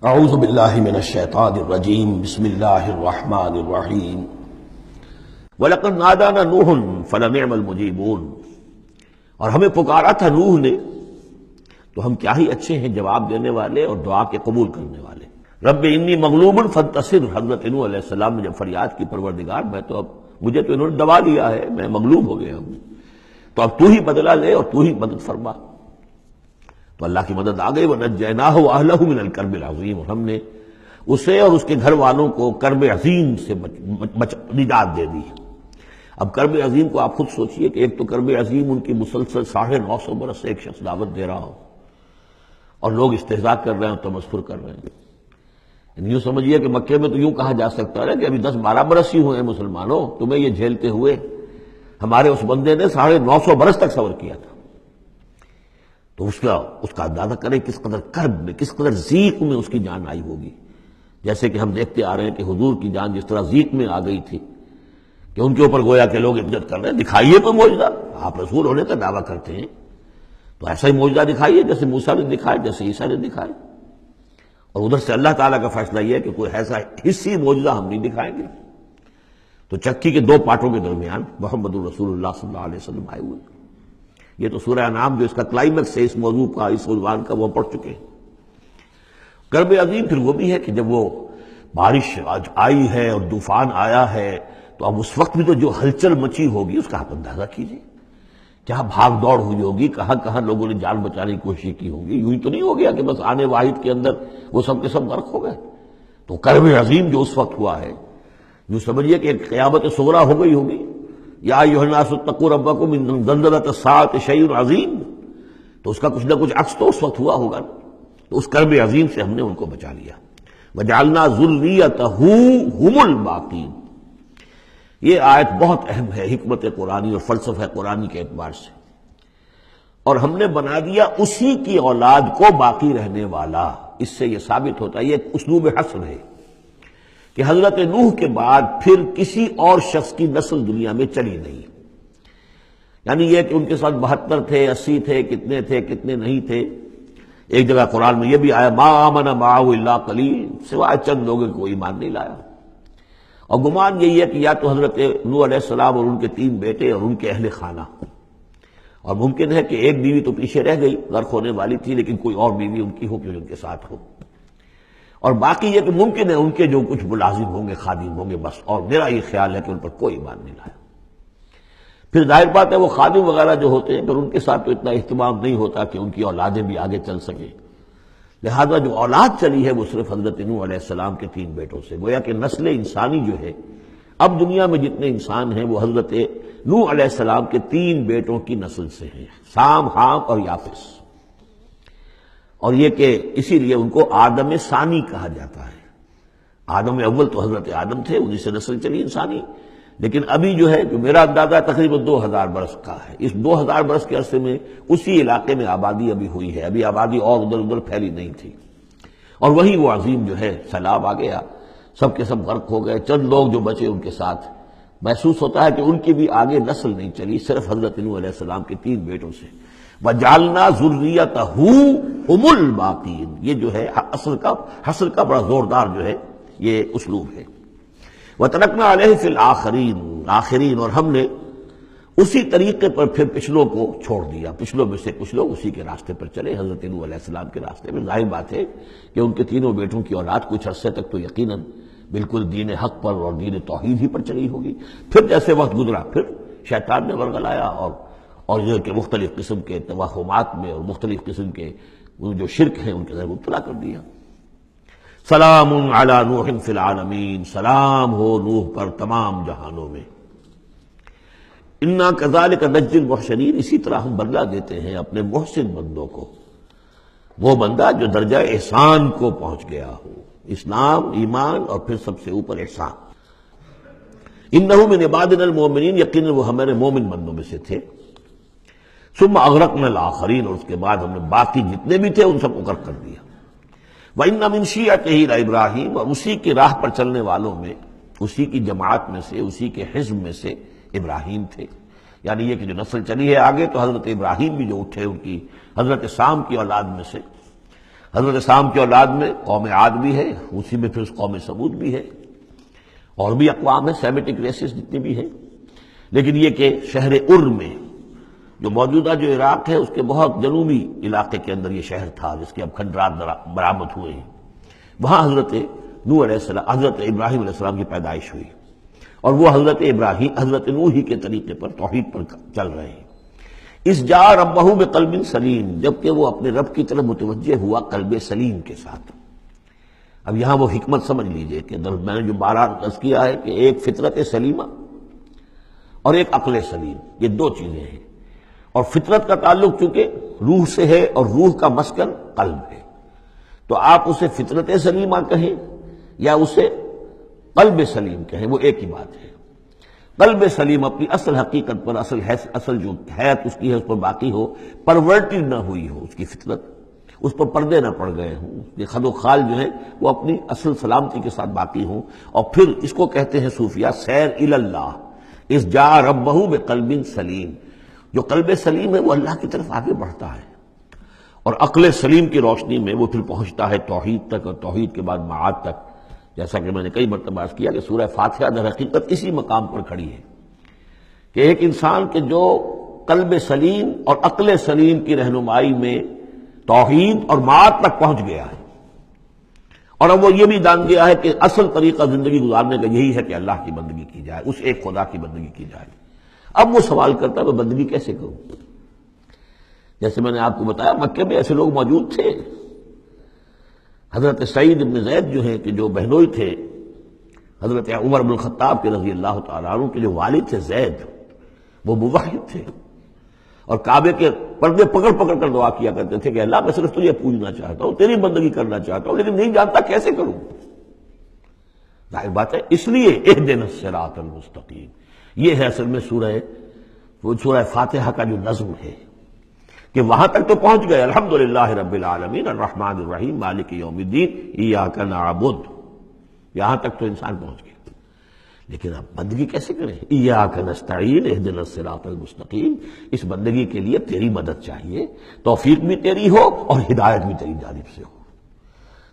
اعوذ باللہ من الشیطان الرجیم بسم اللہ الرحمن الرحیم وَلَقَدْ نَادَانَا نُوحٌ فَلَنِعْمَ الْمُجِيبُونَ، اور ہمیں پکارا تھا نوح نے تو ہم کیا ہی اچھے ہیں جواب دینے والے اور دعا کے قبول کرنے والے۔ رب انی مغلوب فانتصر، حضرت نوح علیہ السلام نے جب فریاد کی پروردگار میں تو اب مجھے تو انہوں نے دبا لیا ہے، میں مغلوب ہو گیا ہوں، تو اب تو ہی بدلہ لے اور تو ہی مدد فرما۔ تو اللہ کی مدد آ گئی، وَنَجَّيْنَاهُ وَأَهْلَهُ مِنَ الْكَرْبِ الْعَظِيمِ، اور ہم نے اسے اور اس کے گھر والوں کو کرب عظیم سے نجات دے دی۔ اب کرب عظیم کو آپ خود سوچئے کہ ایک تو کرب عظیم ان کی مسلسل 950 برس سے ایک شخص دعوت دے رہا ہو اور لوگ استہزاء کر رہے ہیں اور تمسخر کر رہے ہیں۔ یوں سمجھیے کہ مکے میں تو یوں کہا جا سکتا ہے کہ ابھی 10-12 برس ہی ہوئے ہیں مسلمانوں تمہیں یہ جھیلتے ہوئے، ہمارے اس بندے نے 950 برس تک صبر کیا تھا۔ تو اس کا اندازہ کریں کس قدر کرب میں، کس قدر ضیق میں اس کی جان آئی ہوگی۔ جیسے کہ ہم دیکھتے آ رہے ہیں کہ حضور کی جان جس طرح ضیق میں آ گئی تھی کہ ان کے اوپر گویا کہ لوگ عزت کر رہے ہیں، دکھائیے کوئی معجزہ، آپ رسول ہونے کا دعویٰ کرتے ہیں تو ایسا ہی معجزہ دکھائیے جیسے موسیٰ نے دکھائے، جیسے عیسیٰ نے دکھائے۔ اور ادھر سے اللہ تعالیٰ کا فیصلہ یہ ہے کہ کوئی ایسا حصی معجزہ ہم نہیں دکھائیں گے۔ تو چکی کے دو پارٹوں کے درمیان محمد رسول اللہ صلی اللہ علیہ وسلم آئے ہوئے۔ یہ تو سورہ انعام جو اس کا کلائمیکس ہے اس موضوع کا، اس عنوان کا، وہ پڑھ چکے ہیں۔ کرب عظیم پھر وہ بھی ہے کہ جب وہ بارش آج آئی ہے اور طوفان آیا ہے تو اب اس وقت بھی تو جو ہلچل مچی ہوگی اس کا آپ اندازہ کیجیے، کیا بھاگ دوڑ ہوئی ہوگی، کہاں کہاں لوگوں نے جان بچانے کی کوشش کی ہوگی۔ یوں ہی تو نہیں ہو گیا کہ بس آنے واحد کے اندر وہ سب کے سب غرق ہو گئے۔ تو کرب عظیم جو اس وقت ہوا ہے، یوں سمجھیے کہ ایک قیامت صغریٰ ہو گئی ہوگی۔ یا ایھا الناس اتقوا ربکم ان زلزلۃ الساعۃ شیء عظیم، تو اس کا کچھ نہ کچھ عکس تو اس وقت ہوا ہوگا۔ تو اس کرب عظیم سے ہم نے ان کو بچا لیا۔ وجعلنا ذریتہ ھم الباقین، یہ آیت بہت اہم ہے حکمت قرآنی اور فلسفہ قرآنی کے اعتبار سے۔ اور ہم نے بنا دیا اسی کی اولاد کو باقی رہنے والا۔ اس سے یہ ثابت ہوتا ہے، یہ ایک اسلوب حصر ہے کہ حضرت نوح کے بعد پھر کسی اور شخص کی نسل دنیا میں چلی نہیں۔ یعنی یہ کہ ان کے ساتھ 72 تھے، 80 تھے، کتنے نہیں تھے۔ ایک جگہ قرآن میں یہ بھی آیا ما آمن معہ الا قلیل، سوائے چند لوگوں کو ایمان نہیں لایا۔ اور گمان یہی ہے کہ یا تو حضرت نوح علیہ السلام اور ان کے 3 بیٹے اور ان کے اہل خانہ، اور ممکن ہے کہ ایک بیوی تو پیچھے رہ گئی، غرق ہونے والی تھی، لیکن کوئی اور بیوی ان کی ہو کہ ان کے ساتھ ہو۔ اور باقی یہ کہ ممکن ہے ان کے جو کچھ ملازم ہوں گے، خادم ہوں گے، بس۔ اور میرا یہ خیال ہے کہ ان پر کوئی ایمان نہیں لایا۔ پھر ظاہر بات ہے وہ خادم وغیرہ جو ہوتے ہیں پھر ان کے ساتھ تو اتنا اہتمام نہیں ہوتا کہ ان کی اولادیں بھی آگے چل سکیں، لہذا جو اولاد چلی ہے وہ صرف حضرت نوح علیہ السلام کے 3 بیٹوں سے۔ گویا کہ نسل انسانی جو ہے، اب دنیا میں جتنے انسان ہیں وہ حضرت نوح علیہ السلام کے 3 بیٹوں کی نسل سے ہیں، سام، حام اور یافس۔ اور یہ کہ اسی لیے ان کو آدم ثانی کہا جاتا ہے۔ آدم اول تو حضرت آدم تھے، انہی سے نسل چلی انسانی، لیکن ابھی جو ہے جو میرا اندازہ تقریباً 2000 برس کا ہے، اس 2000 برس کے عرصے میں اسی علاقے میں آبادی ابھی ہوئی ہے، ابھی آبادی اور ادھر ادھر پھیلی نہیں تھی۔ اور وہی وہ عظیم جو ہے سیلاب آ گیا، سب کے سب غرق ہو گئے، چند لوگ جو بچے ان کے ساتھ۔ محسوس ہوتا ہے کہ ان کی بھی آگے نسل نہیں چلی، صرف حضرت نوح علیہ السلام کے 3 بیٹوں سے۔ وَجَعَلْنَا ذُرِّيَّتَهُ هُمُ الْبَاقِينَ، یہ جو ہے حصر کا بڑا زوردار جو ہے یہ اسلوب ہے۔ وَتَرَكْنَا عَلَيْهِ فِي الْآخِرِينَ، آخرین، اور ہم نے اسی طریقے پر پھر پچھلوں کو چھوڑ دیا، پچھلوں میں سے کچھ لوگ اسی کے راستے پر چلے، حضرت نوح علیہ السلام کے راستے میں۔ ظاہر بات ہے کہ ان کے 3 بیٹوں کی اولاد کچھ عرصے تک تو یقیناً بالکل دین حق پر اور دین توحید ہی پر چلی ہوگی۔ پھر جیسے وقت گزرا پھر شیطان نے ورغلایا اور یہ کہ مختلف قسم کے توہمات میں اور مختلف قسم کے جو شرک ہیں ان کے اندر مبتلا کر دیا۔ سلام علی نوح فی العالمین، سلام ہو نوح پر تمام جہانوں میں۔ انا کذالک نجزی المحسنین، اسی طرح ہم بدلہ دیتے ہیں اپنے محسن بندوں کو، وہ بندہ جو درجہ احسان کو پہنچ گیا ہو، اسلام، ایمان اور پھر سب سے اوپر احسان۔ انہ من عبادنا المؤمنین، یقیناً وہ ہمارے مومن بندوں میں سے تھے۔ ثم اغرقنا الآخرین، اور اس کے بعد ہم نے باقی جتنے بھی تھے ان سب کو غرق کر دیا۔ وَإِنَّ مِن شِيعَتِهِ لَإِبْرَاهِيمَ، اور اسی کی راہ پر چلنے والوں میں، اسی کی جماعت میں سے، اسی کے حزب میں سے ابراہیم تھے۔ یعنی یہ کہ جو نسل چلی ہے آگے تو حضرت ابراہیم بھی جو اٹھے ان کی حضرت سام کی اولاد میں سے۔ حضرت سام کی اولاد میں قوم عاد بھی ہے، اسی میں پھر قوم سمود بھی ہے، اور بھی اقوام ہیں سیمیٹک ریسز جتنی بھی ہیں، لیکن یہ کہ شہر ار میں جو موجودہ جو عراق ہے اس کے بہت جنوبی علاقے کے اندر یہ شہر تھا جس کے اب کھنڈرات برآمد ہوئے ہیں، وہاں حضرت نوح علیہ السلام، حضرت ابراہیم علیہ السلام کی پیدائش ہوئی، اور وہ حضرت نوح ہی کے طریقے پر توحید پر چل رہے ہیں۔ اس جا ربہ بقلب سلیم، جبکہ وہ اپنے رب کی طرف متوجہ ہوا قلب سلیم کے ساتھ۔ اب یہاں وہ حکمت سمجھ لیجئے کہ میں نے جو بارہ عرض کیا ہے کہ ایک فطرت سلیمہ اور ایک عقل سلیم، یہ دو چیزیں ہیں، اور فطرت کا تعلق چونکہ روح سے ہے اور روح کا مسکن قلب ہے، تو آپ اسے فطرت سلیمہ کہیں یا اسے قلب سلیم کہیں، وہ ایک ہی بات ہے۔ قلب سلیم اپنی اصل حقیقت پر، اصل جو حیت اس کی ہے اس پر باقی ہو، پرورٹڈ نہ ہوئی ہو اس کی فطرت، اس پر پردے نہ پڑ گئے ہوں، یہ خد و خال جو ہے وہ اپنی اصل سلامتی کے ساتھ باقی ہوں، اور پھر اس کو کہتے ہیں صوفیہ سیر الی اللہ، اس جا ربہ بقلب سلیم، جو قلب سلیم ہے وہ اللہ کی طرف آگے بڑھتا ہے، اور عقل سلیم کی روشنی میں وہ پھر پہنچتا ہے توحید تک، اور توحید کے بعد معاد تک، جیسا کہ میں نے کئی مرتبہ عرض کیا کہ سورہ فاتحہ در حقیقت اسی مقام پر کھڑی ہے کہ ایک انسان کے جو قلب سلیم اور عقل سلیم کی رہنمائی میں توحید اور معاد تک پہنچ گیا ہے، اور اب وہ یہ بھی جان گیا ہے کہ اصل طریقہ زندگی گزارنے کا یہی ہے کہ اللہ کی بندگی کی جائے، اس ایک خدا کی بندگی کی جائے۔ اب وہ سوال کرتا ہے میں بندگی کیسے کروں؟ جیسے میں نے آپ کو بتایا مکے میں ایسے لوگ موجود تھے، حضرت سعید بن زید جو ہیں کہ جو بہنوئی تھے حضرت عمر بن الخطاب کے رضی اللہ تعالیٰ عنہ کے جو والد تھے زید، وہ موحد تھے، اور کعبے کے پردے پکڑ پکڑ کر دعا کیا کرتے تھے کہ اللہ میں صرف تجھے پوجنا چاہتا ہوں، تیری بندگی کرنا چاہتا ہوں، لیکن نہیں جانتا کیسے کروں۔ ظاہر بات ہے، اس لیے اہدنا الصراط المستقیم، یہ ہے اصل میں سورہ فاتحہ کا جو نظم ہے کہ وہاں تک تو پہنچ گئے، الحمدللہ رب العالمین الرحمن الرحیم مالک یوم الدین ایاک نعبد، یہاں تک تو انسان پہنچ گیا، لیکن اب بندگی کیسے کریں؟ ایاک نستعین اہدنا الصراط المستقیم، اس بندگی کے لیے تیری مدد چاہیے، توفیق بھی تیری ہو اور ہدایت بھی تیری جانب سے ہو،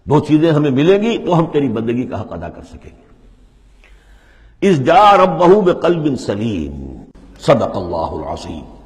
دو چیزیں ہمیں ملیں گی تو ہم تیری بندگی کا حق ادا کر سکیں گے۔ اذ جاء ربہ بقلب سلیم، صدق اللہ العظیم۔